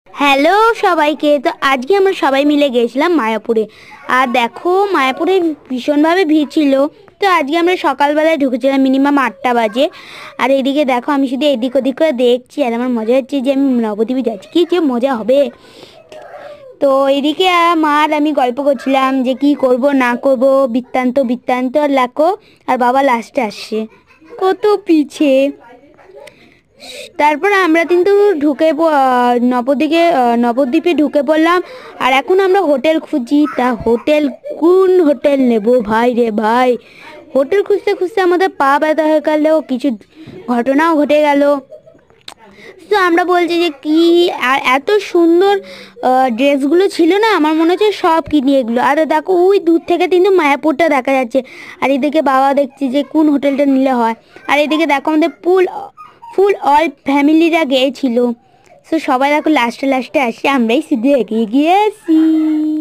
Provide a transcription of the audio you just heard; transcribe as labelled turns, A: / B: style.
A: Hello সবাইকে। তো আজকে আমরা সবাই মিলে গেছিলাম মায়াপুরে। আর দেখো মায়াপুরে ভীষণভাবে ভিড় ছিল। তো আজকে আমরা সকালবেলায় ঢুকেছিলাম মিনিমাম 8টা বাজে। আর এদিকে দেখো আমি শুধু এদিক ওদিক করে দেখছি আর আমার মজা হচ্ছে যে আমি নবদ্বীপে যাচ্ছি, কি যে মজা হবে। তো এদিকে মা আর আমি গল্প করছিলাম যে কি করব না করব, বৃত্তান্ত বৃত্তান্ত আর লেখো। আর বাবা লাস্টে আসছে, কত পিছে। তারপর আমরা কিন্তু নবদ্বীপে ঢুকে পড়লাম। আর এখন আমরা হোটেল খুঁজি, তা হোটেল কোন হোটেল নেব ভাই রে ভাই। হোটেল খুঁজতে খুঁজতে আমাদের পা ব্যথা হয়ে গেল, কিছু ঘটনাও ঘটে গেল। তো আমরা বলছি যে কি, আর এত সুন্দর ড্রেসগুলো ছিল না, আমার মনে হচ্ছে সব কিনি এগুলো। আর দেখো ওই দূর থেকে কিন্তু মায়াপুরটা দেখা যাচ্ছে। আর এদিকে বাবা দেখছি যে কোন হোটেলটা নিলে হয়। আর এদিকে দেখো আমাদের ফুল অল ফ্যামিলিরা গিয়েছিল। সো সবাই দেখো লাস্টে লাস্টে আসে, আমরাই শুধু এগিয়ে গিয়েছি।